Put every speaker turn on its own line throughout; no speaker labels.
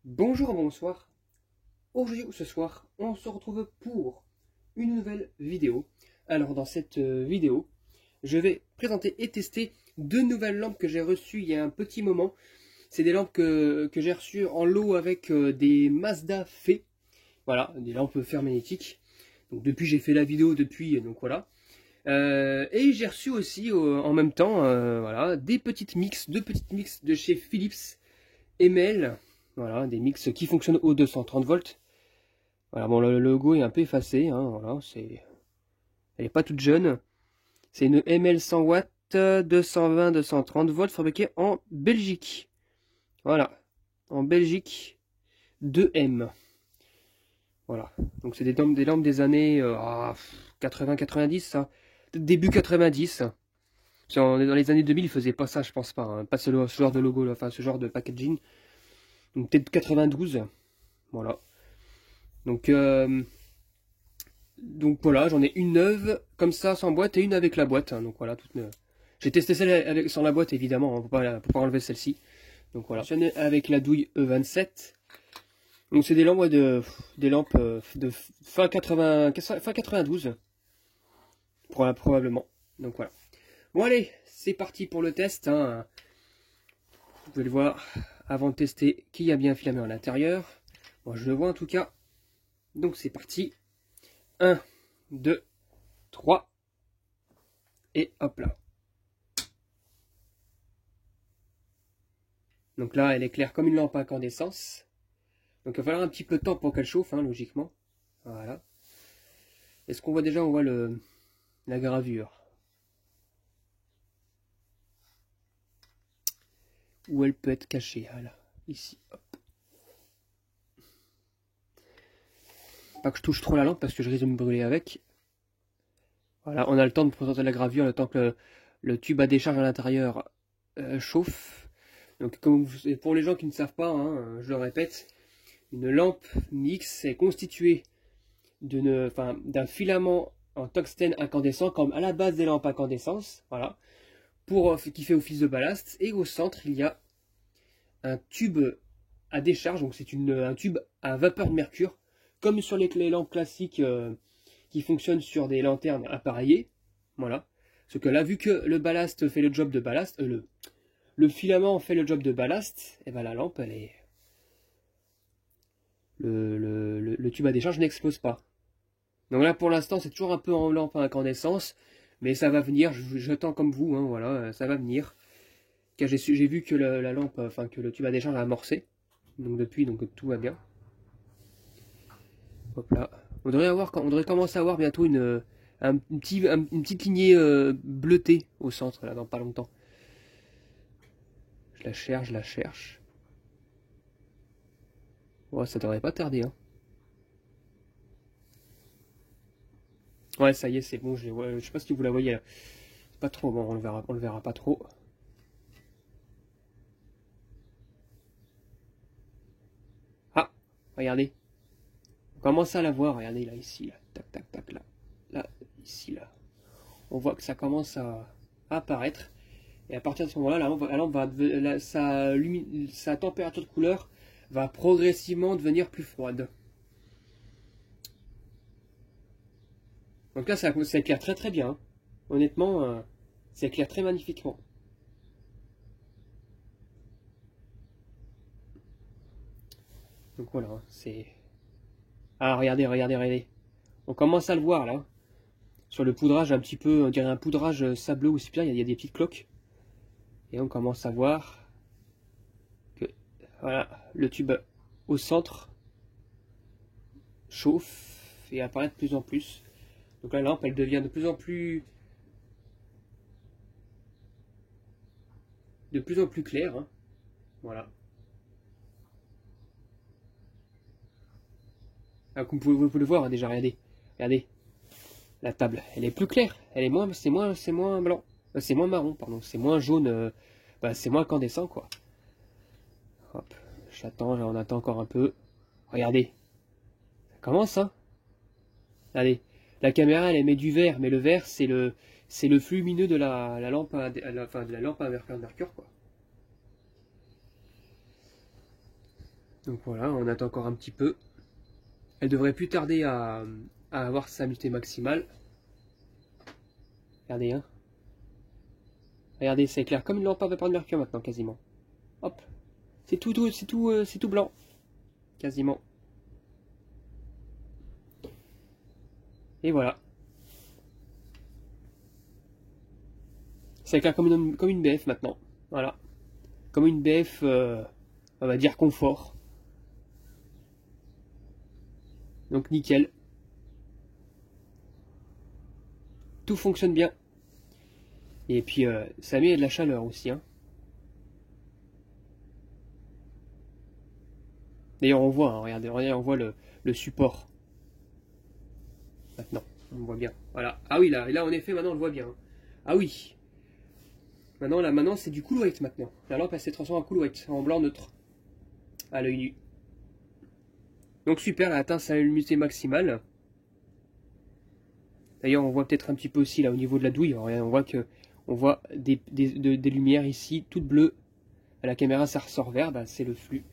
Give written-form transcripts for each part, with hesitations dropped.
Bonjour, bonsoir. Aujourd'hui ou ce soir, on se retrouve pour une nouvelle vidéo. Alors dans cette vidéo, je vais présenter et tester deux nouvelles lampes que j'ai reçues il y a un petit moment. C'est des lampes que j'ai reçues en lot avec des Mazda Fée. Voilà, des lampes fer magnétiques. Donc depuis j'ai fait la vidéo depuis, donc voilà. Et j'ai reçu aussi en même temps voilà, deux petites mix de chez Philips ML. Voilà, des mix qui fonctionnent au 230 volts. Voilà, bon, le logo est un peu effacé, hein, voilà, elle est pas toute jeune. C'est une ML 100 watts, 220-230 volts, fabriquée en Belgique. Voilà, en Belgique, 2M. Voilà, donc c'est des lampes des années 80-90, ça. Début 90. Dans les années 2000, ils faisaient pas ça, je pense pas. Hein. Pas ce genre de logo, là, enfin ce genre de packaging. Donc peut-être 92. Voilà. Donc voilà, j'en ai une neuve, comme ça, sans boîte, et une avec la boîte. Hein, donc voilà, toute neuve. J'ai testé celle sans la boîte, évidemment, hein, pour pas enlever celle-ci. Donc voilà, j'en ai avec la douille E27. Donc c'est des lampes, des lampes de fin 92, probablement. Donc voilà. Bon allez, c'est parti pour le test. Hein. Vous pouvez le voir avant de tester qui a bien filmé à l'intérieur. Moi je le vois en tout cas. Donc c'est parti. 1, 2, 3. Et hop là. Donc là, elle éclaire comme une lampe à incandescence. Donc il va falloir un petit peu de temps pour qu'elle chauffe, hein, logiquement. Voilà. Est-ce qu'on voit déjà, on voit la gravure. Où elle peut être cachée. Voilà. Ici. Hop. Pas que je touche trop la lampe parce que je risque de me brûler avec. Voilà, on a le temps de présenter la gravure, le temps que le tube à décharge à l'intérieur chauffe. Donc pour les gens qui ne savent pas, hein, je le répète, une lampe mix est constituée d'un filament en tungstène incandescent, comme à la base des lampes incandescence, voilà, qui fait office de ballast. Et au centre, il y a un tube à décharge, donc c'est un tube à vapeur de mercure, comme sur les lampes classiques qui fonctionnent sur des lanternes appareillées. Voilà. Parce que là, vu que le ballast fait le job de ballast, le filament fait le job de ballast, et ben la lampe, elle est. Le tube à décharge n'explose pas. Donc là, pour l'instant, c'est toujours un peu en lampe à incandescence, mais ça va venir. J'attends comme vous, hein, voilà, ça va venir. Car j'ai vu que la lampe, enfin que le tube à décharge a amorcé. Donc depuis, donc tout va bien. Hop là. On devrait commencer à avoir bientôt une petite lignée bleutée au centre, là, dans pas longtemps. Je la cherche. Ouais, ça devrait pas tarder, hein. Ouais, ça y est, c'est bon, je les vois. Je sais pas si vous la voyez là. Pas trop, bon, on le verra pas trop. Ah, regardez. On commence à la voir, regardez là, ici, là. Tac, tac, tac, là. Là, ici, là. On voit que ça commence à apparaître. Et à partir de ce moment-là, la lampe va, sa température de couleur va progressivement devenir plus froide. Donc là, ça éclaire très très bien. Hein. Honnêtement, ça éclaire très magnifiquement. Donc voilà, hein, c'est... Ah, regardez. On commence à le voir là. Sur le poudrage un petit peu, on dirait un poudrage sableux ou super, il y a des petites cloques. Et on commence à voir que voilà, le tube au centre chauffe et apparaît de plus en plus. Donc la lampe, elle devient de plus en plus claire. Hein. Voilà. Ah, comme vous pouvez le voir hein, déjà, regardez. La table, elle est plus claire. C'est moins blanc. C'est moins marron, pardon. C'est moins jaune. C'est moins incandescent, quoi. Hop. On attend encore un peu. Regardez. Ça commence, hein. Regardez. La caméra, elle émet du vert, mais le vert, c'est le flux lumineux de la lampe de la lampe à mercure, quoi. Donc voilà, on attend encore un petit peu. Elle devrait plus tarder à avoir sa luminosité maximale. Regardez, hein. Regardez, c'est clair comme une lampe à vapeur de mercure maintenant, quasiment. Hop. C'est tout blanc. Quasiment. Et voilà. C'est clair comme une BF maintenant. Voilà. Comme une BF, on va dire confort. Donc nickel. Tout fonctionne bien. Et puis ça met de la chaleur aussi. Hein. D'ailleurs on voit, hein, regardez, on voit le support. Maintenant, on le voit bien. Voilà. Ah oui, là en effet, maintenant on le voit bien. Ah oui. Maintenant c'est du cool white maintenant. La lampe elle s'est transformée en cool white, en blanc neutre. À l'œil nu. Donc super, elle a atteint sa luminosité maximale. D'ailleurs, on voit peut-être un petit peu aussi là au niveau de la douille. On voit des lumières ici, toutes bleues. À la caméra, ça ressort vert. Bah, c'est le flux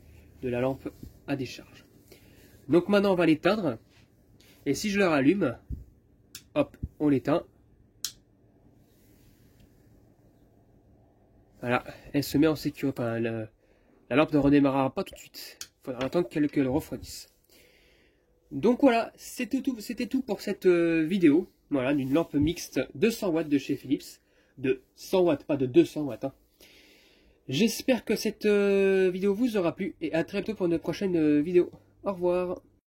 de la lampe à décharge. Donc maintenant, on va l'éteindre. Et si je le rallume, hop, on l'éteint. Voilà, elle se met en sécurité. Enfin, la lampe ne redémarrera pas tout de suite. Il faudra attendre qu'elle refroidisse. Donc voilà, c'était tout pour cette vidéo. Voilà, d'une lampe mixte de 100 watts de chez Philips. De 100 watts, pas de 200 watts. Hein. J'espère que cette vidéo vous aura plu et à très bientôt pour une prochaine vidéo. Au revoir.